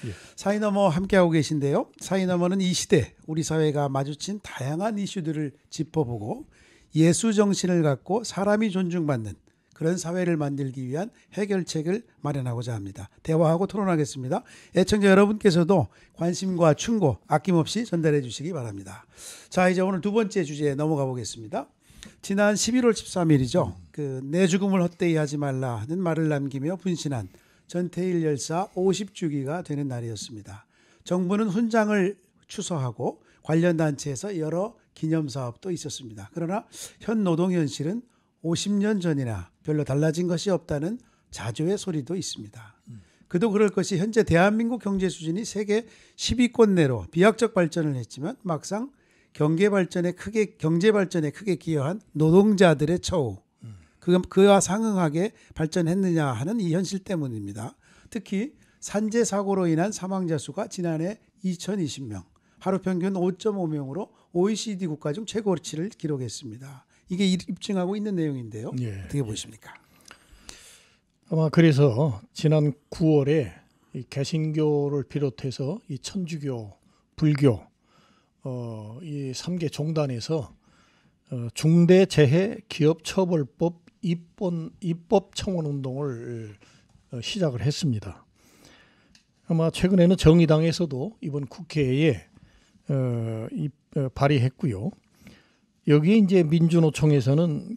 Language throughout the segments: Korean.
예. 사이너머 함께하고 계신데요. 사이너머는 이 시대 우리 사회가 마주친 다양한 이슈들을 짚어보고 예수 정신을 갖고 사람이 존중받는 그런 사회를 만들기 위한 해결책을 마련하고자 합니다. 대화하고 토론하겠습니다. 애청자 여러분께서도 관심과 충고 아낌없이 전달해 주시기 바랍니다. 자, 이제 오늘 두 번째 주제에 넘어가 보겠습니다. 지난 11월 13일이죠. 내 죽음을 헛되이 하지 말라는 말을 남기며 분신한 전태일 열사 50주기가 되는 날이었습니다. 정부는 훈장을 추서하고 관련 단체에서 여러 기념사업도 있었습니다. 그러나 현 노동 현실은 50년 전이나 별로 달라진 것이 없다는 자조의 소리도 있습니다. 그도 그럴 것이 현재 대한민국 경제 수준이 세계 10위권 내로 비약적 발전을 했지만 막상 경제 발전에 크게 기여한 노동자들의 처우, 그와 상응하게 발전했느냐 하는 이 현실 때문입니다. 특히 산재 사고로 인한 사망자 수가 지난해 2020명, 하루 평균 5.5명으로 OECD 국가 중 최고치를 기록했습니다. 이게 입증하고 있는 내용인데요. 예, 어떻게 보십니까? 아마 그래서 지난 9월에 이 개신교를 비롯해서 이 천주교, 불교 이 3개 종단에서 중대재해 기업처벌법 입법 청원 운동을 시작을 했습니다. 아마 최근에는 정의당에서도 이번 국회에 발의했고요. 여기 이제 민주노총에서는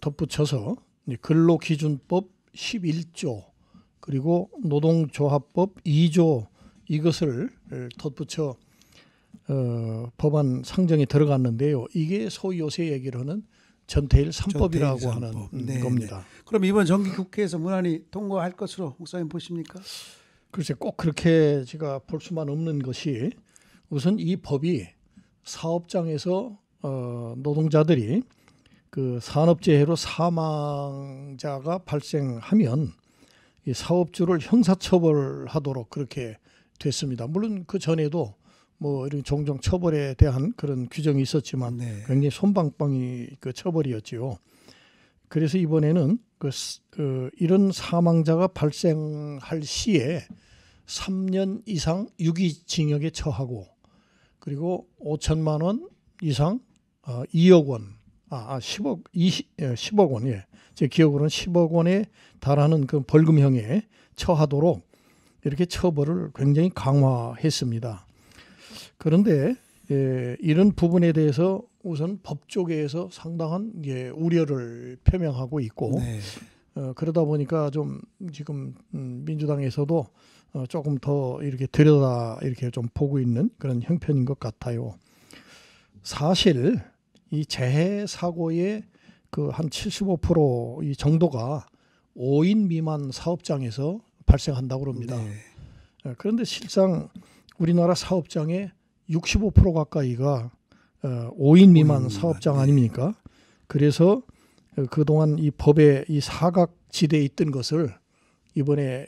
덧붙여서 근로기준법 11조 그리고 노동조합법 2조 이것을 덧붙여 법안 상정에 들어갔는데요. 이게 소위 요새 얘기로는 전태일 3법이라고 하는 네, 겁니다. 네. 그럼 이번 정기국회에서 무난히 통과할 것으로 목사님 보십니까? 글쎄 꼭 그렇게 제가 볼 수만 없는 것이 우선 이 법이 사업장에서 노동자들이 산업재해로 사망자가 발생하면 이 사업주를 형사처벌하도록 그렇게 됐습니다. 물론 그 전에도 이런 종종 처벌에 대한 그런 규정이 있었지만 네. 굉장히 솜방망이 처벌이었지요. 그래서 이번에는 이런 사망자가 발생할 시에 3년 이상 유기징역에 처하고 그리고 5천만 원 이상 2억 원, 10억 원, 예. 제 기억으로는 10억 원에 달하는 그 벌금형에 처하도록 이렇게 처벌을 굉장히 강화했습니다. 그런데 이런 부분에 대해서 우선 법조계에서 상당한 우려를 표명하고 있고 네. 그러다 보니까 좀 지금 민주당에서도 조금 더 이렇게 들여다 이렇게 좀 보고 있는 그런 형편인 것 같아요. 사실 이 재해 사고의 한 75% 정도가 5인 미만 사업장에서 발생한다고 합니다. 네. 그런데 실상 우리나라 사업장의 65% 가까이가 5인 미만 사업장 아닙니까? 그래서 그동안 이 법의 이 사각지대에 있던 것을 이번에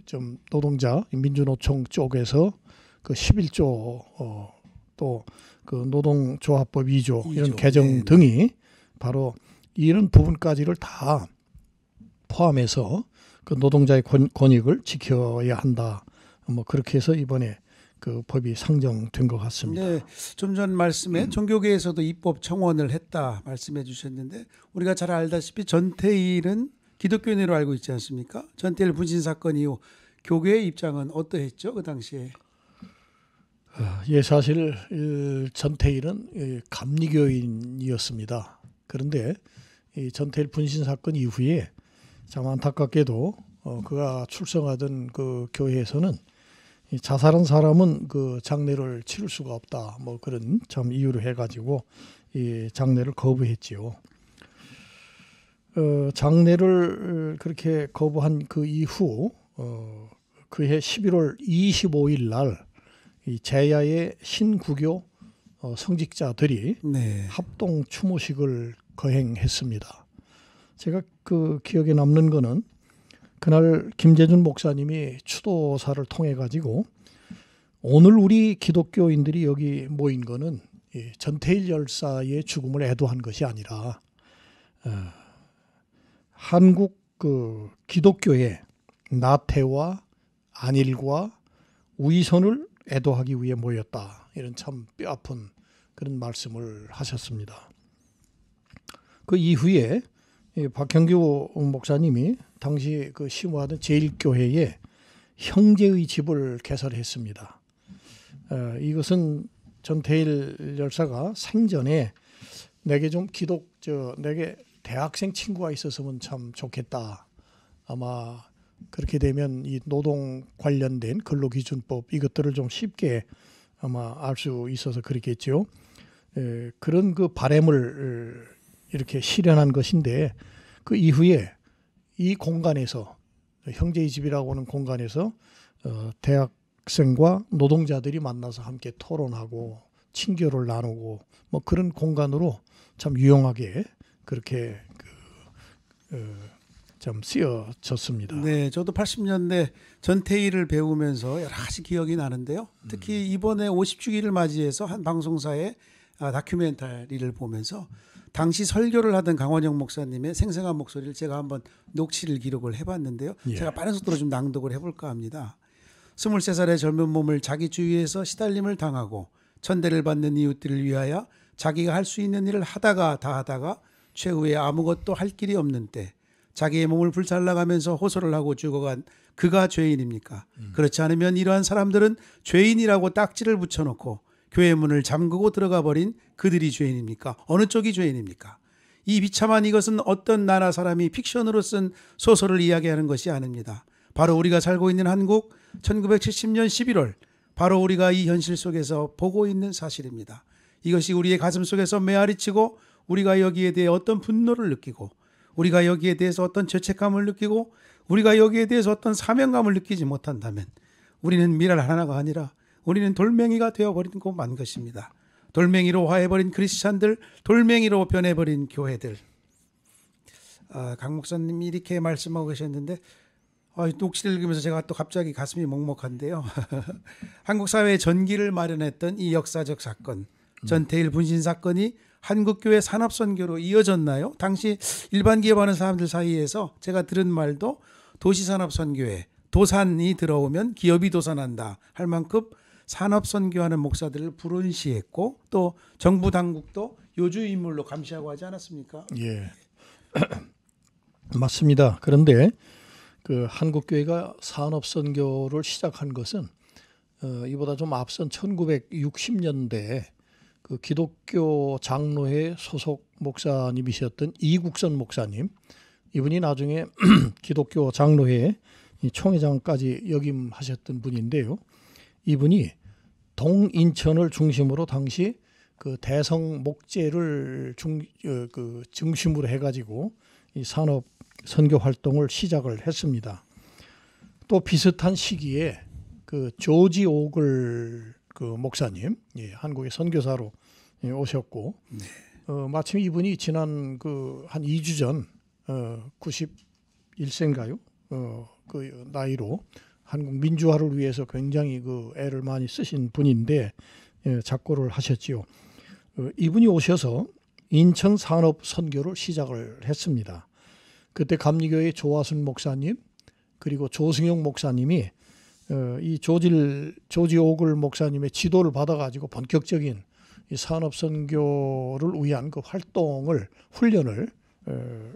좀 노동자 민주노총 쪽에서 11조 또 노동조합법 2조 이런 개정 네. 등이 바로 이런 부분까지를 다 포함해서 노동자의 권익을 지켜야 한다. 그렇게 해서 이번에 법이 상정된 것 같습니다. 네, 좀 전 말씀에 종교계에서도 입법 청원을 했다 말씀해 주셨는데 우리가 잘 알다시피 전태일은 기독교인으로 알고 있지 않습니까? 전태일 분신 사건 이후 교계의 입장은 어떠했죠? 그 당시에. 예, 사실 전태일은 감리교인이었습니다. 그런데 이 전태일 분신 사건 이후에 참 안타깝게도 그가 출석하던 그 교회에서는 자살한 사람은 장례를 치를 수가 없다. 그런 참 이유로 해가지고 이 장례를 거부했지요. 장례를 그렇게 거부한 그 이후 그해 11월 25일 날 이 제야의 신구교 성직자들이 네. 합동 추모식을 거행했습니다. 제가 기억에 남는 거는 그날 김재준 목사님이 추도사를 통해 가지고 오늘 우리 기독교인들이 여기 모인 거는 전태일 열사의 죽음을 애도한 것이 아니라 한국 기독교의 나태와 안일과 위선을 애도하기 위해 모였다. 이런 참 뼈아픈 그런 말씀을 하셨습니다. 그 이후에 박형규 목사님이 당시 그 심호하던 제1교회에 형제의 집을 개설했습니다. 이것은 전태일 열사가 생전에 내게 내게 대학생 친구가 있었으면 참 좋겠다. 아마 그렇게 되면 이 노동 관련된 근로기준법 이것들을 좀 쉽게 아마 알 수 있어서 그렇겠죠. 그런 그 바람을 이렇게 실현한 것인데 그 이후에 이 공간에서 형제의 집이라고 하는 공간에서 대학생과 노동자들이 만나서 함께 토론하고 친교를 나누고 뭐 그런 공간으로 참 유용하게 그렇게 좀 쓰여졌습니다. 네, 저도 80년대 전태일을 배우면서 여러 가지 기억이 나는데요. 특히 이번에 50주기를 맞이해서 한 방송사의 다큐멘터리를 보면서 당시 설교를 하던 강원영 목사님의 생생한 목소리를 제가 한번 녹취를 기록을 해봤는데요. 예. 제가 빠른 속도로 좀 낭독을 해볼까 합니다. 23살의 젊은 몸을 자기 주위에서 시달림을 당하고 천대를 받는 이웃들을 위하여 자기가 할 수 있는 일을 하다가 최후에 아무것도 할 길이 없는 때 자기의 몸을 불살라가면서 호소를 하고 죽어간 그가 죄인입니까? 그렇지 않으면 이러한 사람들은 죄인이라고 딱지를 붙여놓고 교회 문을 잠그고 들어가 버린 그들이 죄인입니까? 어느 쪽이 죄인입니까? 이 비참한 이것은 어떤 나라 사람이 픽션으로 쓴 소설을 이야기하는 것이 아닙니다. 바로 우리가 살고 있는 한국 1970년 11월 바로 우리가 이 현실 속에서 보고 있는 사실입니다. 이것이 우리의 가슴 속에서 메아리치고 우리가 여기에 대해 어떤 분노를 느끼고 우리가 여기에 대해서 어떤 죄책감을 느끼고 우리가 여기에 대해서 어떤 사명감을 느끼지 못한다면 우리는 미랄 하나가 아니라 우리는 돌멩이가 되어버린 것만 것입니다. 돌멩이로 화해버린 크리스찬들, 돌멩이로 변해버린 교회들. 강 목사님이 이렇게 말씀하고 계셨는데 녹취를 읽으면서 제가 또 갑자기 가슴이 먹먹한데요. 한국 사회의 전기를 마련했던 이 역사적 사건, 전태일 분신 사건이 한국교회 산업선교로 이어졌나요? 당시 일반 기업하는 사람들 사이에서 제가 들은 말도 도시산업선교회, 도산이 들어오면 기업이 도산한다 할 만큼 산업선교하는 목사들을 불운시했고 또 정부 당국도 요주 인물로 감시하고 하지 않았습니까? 예, 맞습니다. 그런데 그 한국교회가 산업선교를 시작한 것은 이보다 좀 앞선 1960년대 그 기독교 장로회 소속 목사님이셨던 이국선 목사님, 이분이 나중에 기독교 장로회 총회장까지 역임하셨던 분인데요. 이분이 동인천을 중심으로 당시 그 대성 목재를 중심으로 해가지고 이 산업 선교 활동을 시작을 했습니다. 또 비슷한 시기에 그 조지 오글 그 목사님, 한국의 선교사로 오셨고, 마침 이분이 지난 그 한 2주 전 91세인가요? 그 나이로 한국 민주화를 위해서 굉장히 그 애를 많이 쓰신 분인데 작고를 하셨지요. 이분이 오셔서 인천 산업 선교를 시작을 했습니다. 그때 감리교회 조화순 목사님 그리고 조승용 목사님이 이 조지 오글 목사님의 지도를 받아가지고 본격적인 이 산업 선교를 위한 그 훈련을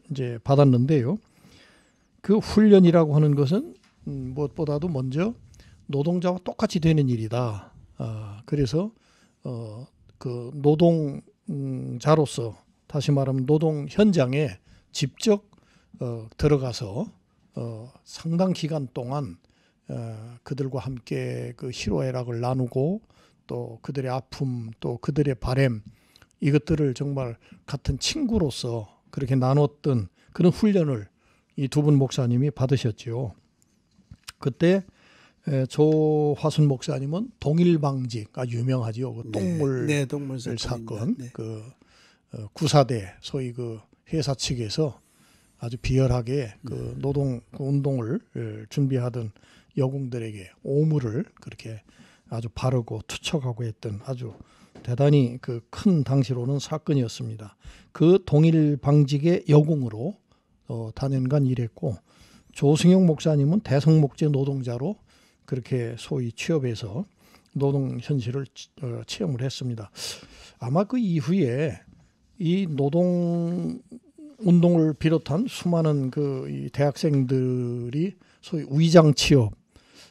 이제 받았는데요. 그 훈련이라고 하는 것은 무엇보다도 먼저 노동자와 똑같이 되는 일이다. 그래서 그 노동자로서 다시 말하면 노동 현장에 직접 들어가서 상당 기간 동안 그들과 함께 그 희로애락을 나누고 또 그들의 아픔 또 그들의 바람 이것들을 정말 같은 친구로서 그렇게 나눴던 그런 훈련을 이 두 분 목사님이 받으셨죠. 그때 조화순 목사님은 동일방직 유명하죠. 그 동물 사건 네. 그 구사대 소위 그 회사 측에서 아주 비열하게 그 노동 운동을 준비하던 여공들에게 오물을 그렇게 아주 바르고 투척하고 했던 아주 대단히 그 큰 당시로는 사건이었습니다. 그 동일방직의 여공으로 다년간 일했고 조승용 목사님은 대성목재 노동자로 그렇게 소위 취업해서 노동 현실을 체험을 했습니다. 아마 그 이후에 이 노동 운동을 비롯한 수많은 이 대학생들이 소위 위장 취업,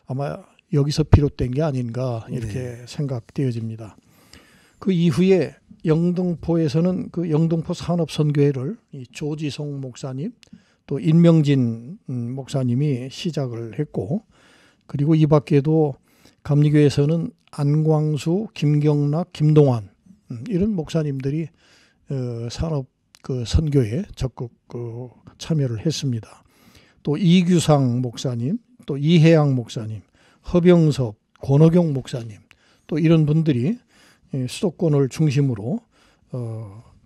아마 여기서 비롯된 게 아닌가 이렇게 생각되어집니다. 그 이후에 영등포에서는 그 영등포 산업선교회를 이 조지송 목사님 또 임명진 목사님이 시작을 했고, 그리고 이 밖에도 감리교에서는 안광수, 김경락, 김동환 이런 목사님들이 산업 그 선교에 적극 참여를 했습니다. 또 이규상 목사님, 또 이혜양 목사님, 허병섭, 권호경 목사님, 또 이런 분들이 수도권을 중심으로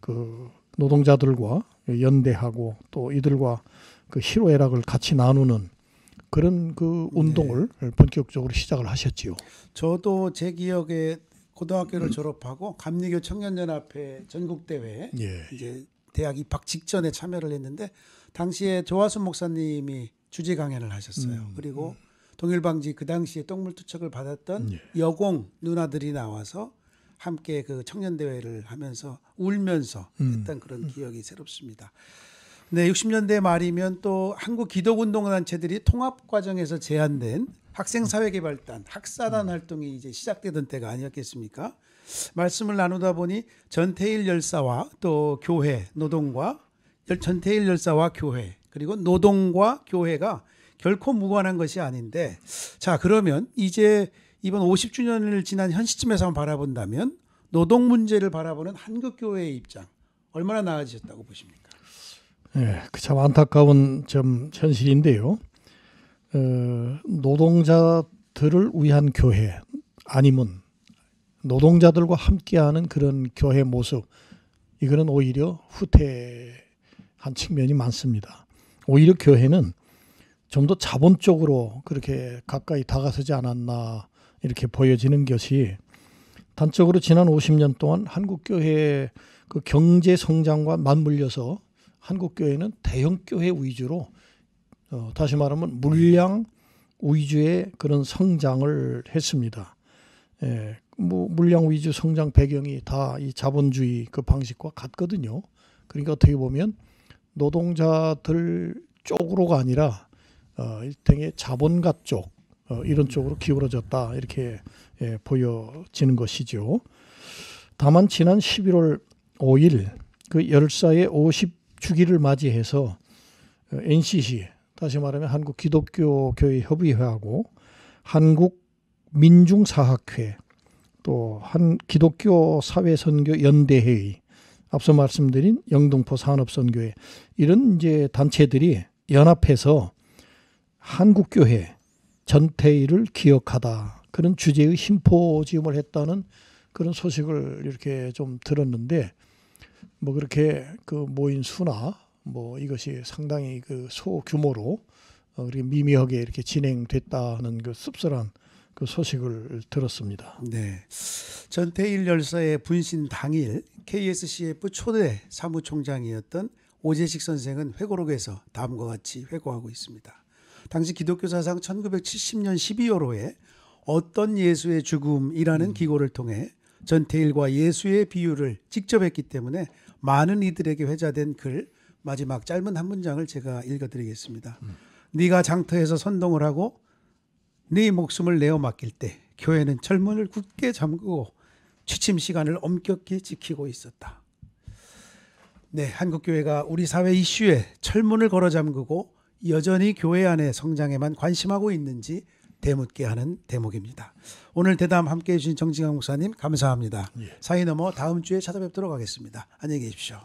그 노동자들과 연대하고 또 이들과 그 희로애락을 같이 나누는 그런 그 운동을 본격적으로 시작을 하셨지요. 저도 제 기억에 고등학교를 졸업하고 감리교 청년연합회 전국대회 이제 대학 입학 직전에 참여를 했는데, 당시에 조화순 목사님이 주제 강연을 하셨어요. 그리고 동일방지 그 당시에 똥물투척을 받았던 여공 누나들이 나와서 함께 그 청년대회를 하면서 울면서 했던 그런 기억이 새롭습니다. 네, 60년대 말이면 또 한국 기독운동단체들이 통합과정에서 제안된 학생사회개발단, 학사단 활동이 이제 시작되던 때가 아니었겠습니까? 말씀을 나누다 보니 전태일 열사와 또 교회, 노동과 전태일 열사와 교회, 그리고 노동과 교회가 결코 무관한 것이 아닌데, 자, 그러면 이제 이번 50주년을 지난 현 시점에서 한번 바라본다면 노동 문제를 바라보는 한국교회의 입장 얼마나 나아지셨다고 보십니까? 네, 참 안타까운 점 현실인데요. 노동자들을 위한 교회 아니면 노동자들과 함께하는 그런 교회 모습, 이거는 오히려 후퇴한 측면이 많습니다. 오히려 교회는 좀 더 자본적으로 그렇게 가까이 다가서지 않았나 이렇게 보여지는 것이, 단적으로 지난 50년 동안 한국교회의 그 경제 성장과 맞물려서 한국교회는 대형교회 위주로 다시 말하면 물량 위주의 그런 성장을 했습니다. 뭐 물량 위주 성장 배경이 다 이 자본주의 그 방식과 같거든요. 그러니까 어떻게 보면 노동자들 쪽으로가 아니라 일종의 자본가 쪽 이런 쪽으로 기울어졌다 이렇게 보여지는 것이죠. 다만 지난 11월 5일 그 열사의 50주기를 맞이해서 NCC, 다시 말하면 한국기독교교회협의회하고 한국민중사학회, 또 기독교 사회선교연대회의, 앞서 말씀드린 영등포 산업선교회, 이런 이제 단체들이 연합해서 한국교회 전태일을 기억하다 그런 주제의 심포지움을 했다는 그런 소식을 이렇게 좀 들었는데, 뭐 그렇게 그 모인 수나 뭐 이것이 상당히 그 소규모로 그렇게 미미하게 이렇게 진행됐다는 그 씁쓸한 그 소식을 들었습니다. 네, 전태일 열사의 분신 당일 KSCF 초대 사무총장이었던 오재식 선생은 회고록에서 다음과 같이 회고하고 있습니다. 당시 기독교 사상 1970년 12월호에 어떤 예수의 죽음이라는 기고를 통해 전태일과 예수의 비유를 직접 했기 때문에 많은 이들에게 회자된 글 마지막 짧은 한 문장을 제가 읽어드리겠습니다. 네가 장터에서 선동을 하고 네 목숨을 내어 맡길 때 교회는 철문을 굳게 잠그고 취침 시간을 엄격히 지키고 있었다. 네, 한국교회가 우리 사회 이슈에 철문을 걸어 잠그고 여전히 교회 안의 성장에만 관심하고 있는지 되묻게 하는 대목입니다. 오늘 대담 함께해 주신 정진강 목사님 감사합니다. 사이 넘어 다음 주에 찾아뵙도록 하겠습니다. 안녕히 계십시오.